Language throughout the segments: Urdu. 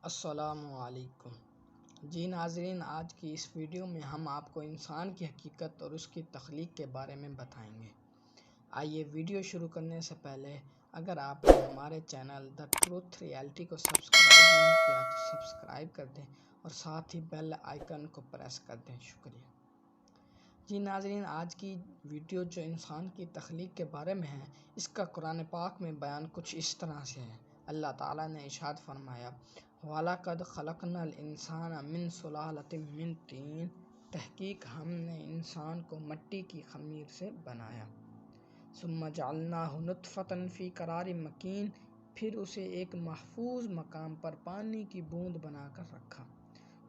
السلام علیکم جی ناظرین، آج کی اس ویڈیو میں ہم آپ کو انسان کی حقیقت اور اس کی تخلیق کے بارے میں بتائیں گے۔ آئیے ویڈیو شروع کرنے سے پہلے اگر آپ نے ہمارے چینل دا ٹروتھ ریئلٹی کو سبسکرائب نہیں کیا تو سبسکرائب کر دیں اور ساتھ ہی بیل آئیکن کو پریس کر دیں۔ شکریہ۔ جی ناظرین، آج کی ویڈیو جو انسان کی تخلیق کے بارے میں ہے، اس کا قرآن پاک میں بیان کچھ اس طرح سے ہے۔ اللہ تعالیٰ نے ارشاد فرمایا، وَلَقَدْ خَلَقْنَا الْإِنسَانَ مِنْ سُلَالَةٍ مِنْ طِينٍ، تحقیق ہم نے انسان کو مٹی کی خمیر سے بنایا۔ ثُمَّ جَعَلْنَاهُ نُطْفَةً فِي قَرَارٍ مَكِينٍ، پھر اسے ایک محفوظ مقام پر پانی کی بوند بنا کر رکھا۔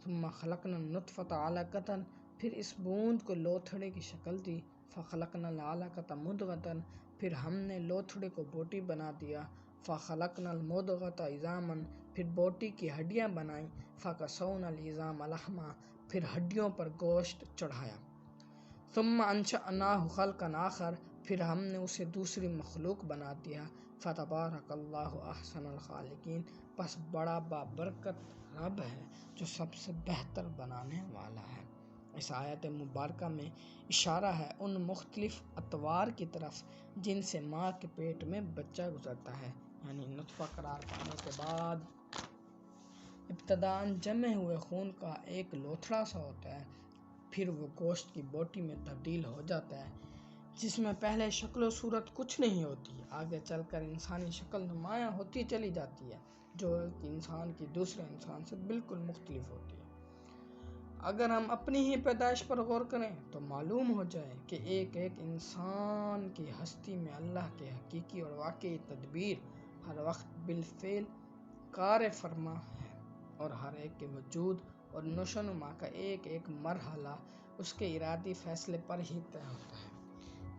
ثُمَّ خَلَقْنَا النُّطْفَةَ عَلَقَةً، پھر اس بوند کو لوتھڑے کی شکل دی۔ فَخَلَقْنَا الْعَلَقَةَ مُضْغَةً، پھر ہم نے لوتھڑے کو بوٹی بنا دیا۔ فَخَلَقْنَا الْمُضْغَةَ عِظَامًا، پھر بوٹی کی ہڈیاں بنائیں۔ فَكَسَوْنَا الْعِظَامَ لَحْمًا، پھر ہڈیوں پر گوشت چڑھایا۔ ثُمَّ أَنشَأْنَاهُ خَلْقًا آخَرَ، پھر ہم نے اسے دوسری مخلوق بنا دیا۔ فَتَبَارَكَ اللَّهُ أَحْسَنُ الْخَالِقِينَ، پس بڑا بابرکت رب ہے جو سب سے بہتر بنانے والا ہے۔ اس آیت مبارکہ میں اشارہ ہے ان مختلف اطوار کی طرف جن سے ماں کے پیٹ میں بچہ گزرتا ہے، یعنی نطفہ قرار پانے کے بعد ابتداءً جمع ہوئے خون کا ایک لوتھڑا سا ہوتا ہے، پھر وہ گوشت کی بوٹی میں تبدیل ہو جاتا ہے، جس میں پہلے شکل و صورت کچھ نہیں ہوتی، آگے چل کر انسانی شکل نمایاں ہوتی چلی جاتی ہے، جو ایک انسان کی دوسرے انسان سے بالکل مختلف ہوتی ہے۔ اگر ہم اپنی ہی پیدائش پر غور کریں تو معلوم ہو جائے کہ ایک ایک انسان کی ہستی میں اللہ کے حقیقی اور واقعی تدبیر ہر وقت بالفعل کار فرما ہے، اور ہر ایک کے وجود اور نشو و نما کا ایک ایک مرحلہ اس کے ارادی فیصلے پر ہی طے ہوتا ہے۔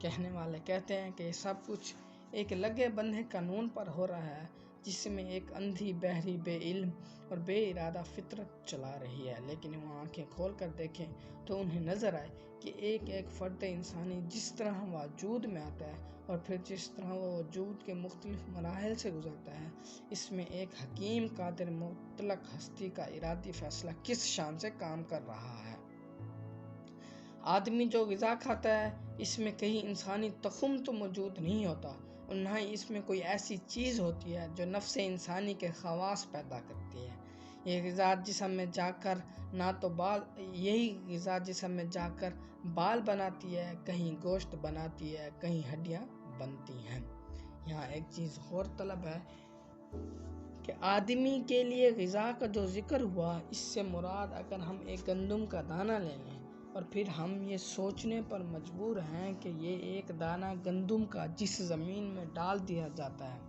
کہنے والے کہتے ہیں کہ یہ سب کچھ ایک لگے بندھے قانون پر ہو رہا ہے، جس میں ایک اندھی بہری بے علم اور بے ارادہ فطرت چلا رہی ہے، لیکن وہ آنکھیں کھول کر دیکھیں تو انہیں نظر آئے کہ ایک ایک فرد انسانی جس طرح وجود میں آتا ہے اور پھر جس طرح وہ وجود کے مختلف مراحل سے گزرتا ہے، اس میں ایک حکیم قادر مطلق ہستی کا ارادی فیصلہ کس شان سے کام کر رہا ہے۔ آدمی جو غذا کھاتا ہے، اس میں کہیں انسانی تخم تو موجود نہیں ہوتا، اور نہ ہی اس میں کوئی ایسی چیز ہوتی ہے جو نفس انسانی کے خواص پیدا کرتی ہے۔ یہی غذا جسم میں جا کر بال بناتی ہے، کہیں گوشت بناتی ہے، کہیں ہڈیاں بنتی ہیں۔ یہاں ایک چیز غور طلب ہے کہ آدمی کے لیے غذا کا جو ذکر ہوا، اس سے مراد اگر ہم ایک گندم کا دانہ لے لیں اور پھر ہم یہ سوچنے پر مجبور ہیں کہ یہ ایک دانہ گندم کا جس زمین میں ڈال دیا جاتا ہے،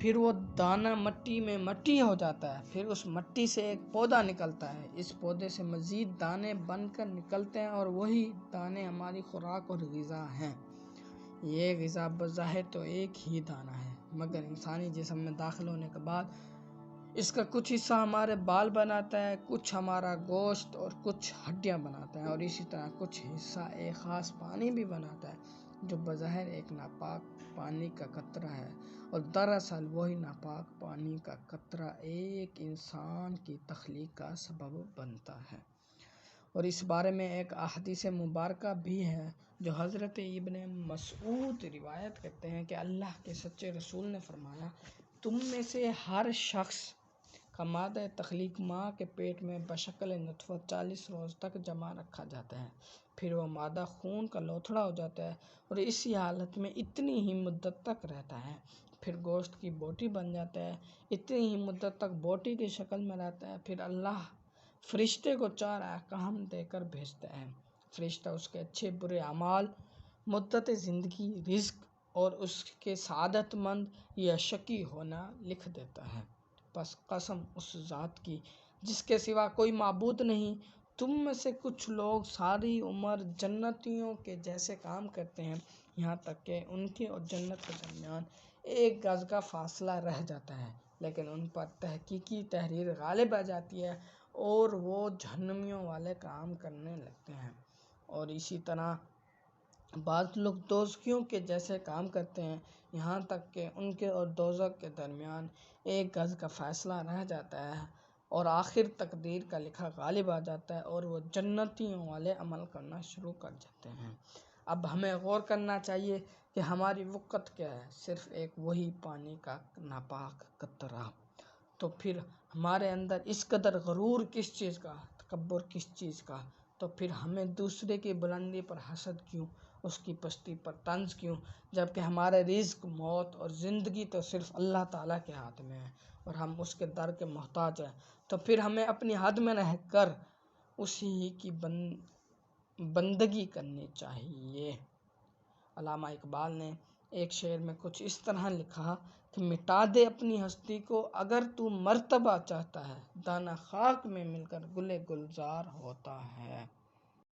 پھر وہ دانہ مٹی میں مٹی ہو جاتا ہے، پھر اس مٹی سے ایک پودا نکلتا ہے، اس پودے سے مزید دانے بن کر نکلتے ہیں، اور وہی دانے ہماری خوراک اور غذا ہیں۔ یہ غذا بظاہر تو ایک ہی دانہ ہے، مگر انسانی جسم میں داخل ہونے کے بعد اس کا کچھ حصہ ہمارے بال بناتا ہے، کچھ ہمارا گوشت اور کچھ ہڈیاں بناتا ہے، اور اسی طرح کچھ حصہ ایک خاص پانی بھی بناتا ہے جو بظاہر ایک ناپاک پانی کا قطرہ ہے، اور دراصل وہی ناپاک پانی کا قطرہ ایک انسان کی تخلیق کا سبب بنتا ہے۔ اور اس بارے میں ایک احادیث مبارکہ بھی ہے جو حضرت ابن مسعود روایت کرتے ہیں کہ اللہ کے سچے رسول نے فرمایا، تم میں سے ہر شخص کا مادہ تخلیق ماں کے پیٹ میں بشکل نطفہ 40 روز تک جمع رکھا جاتا ہے، پھر وہ مادہ خون کا لوتھڑا ہو جاتا ہے اور اسی حالت میں اتنی ہی مدت تک رہتا ہے، پھر گوشت کی بوٹی بن جاتا ہے، اتنی ہی مدت تک بوٹی کی شکل میں رہتا ہے، پھر اللہ فرشتے کو 4 احکام دے کر بھیجتا ہے۔ فرشتہ اس کے اچھے برے اعمال، مدت زندگی، رزق اور اس کے سعادت مند یا شقی ہونا لکھ دیتا ہے۔ پس قسم اس ذات کی جس کے سوا کوئی معبود نہیں، تم میں سے کچھ لوگ ساری عمر جنتیوں کے جیسے کام کرتے ہیں، یہاں تک کہ ان کے اور جنت کے درمیان 1 گز کا فاصلہ رہ جاتا ہے، لیکن ان پر تحقیقی تحریر غالب آ جاتی ہے اور وہ جہنمیوں والے کام کرنے لگتے ہیں۔ اور اسی طرح بعض لوگ دوزخیوں کے جیسے کام کرتے ہیں، یہاں تک کہ ان کے اور دوزخ کے درمیان ایک گز کا فاصلہ رہ جاتا ہے اور آخر تقدیر کا لکھا غالب آ جاتا ہے اور وہ جنتیوں والے عمل کرنا شروع کر جاتے ہیں۔ اب ہمیں غور کرنا چاہیے کہ ہماری وقت کیا ہے، صرف ایک وہی پانی کا ناپاک قطرہ۔ تو پھر ہمارے اندر اس قدر غرور کس چیز کا، تکبر کس چیز کا؟ تو پھر ہمیں دوسرے کی بلندی پر حسد کیوں، اس کی پستی پر طنز کیوں، جبکہ ہمارے رزق، موت اور زندگی تو صرف اللہ تعالیٰ کے ہاتھ میں ہے اور ہم اس کے در کے محتاج ہیں۔ تو پھر ہمیں اپنی حد میں رہ کر اسی کی بندگی کرنی چاہیے۔ علامہ اقبال نے ایک شعر میں کچھ اس طرح لکھا کہ مٹا دے اپنی ہستی کو اگر تو مرتبہ چاہتا ہے، دانہ خاک میں مل کر گلے گلزار ہوتا ہے۔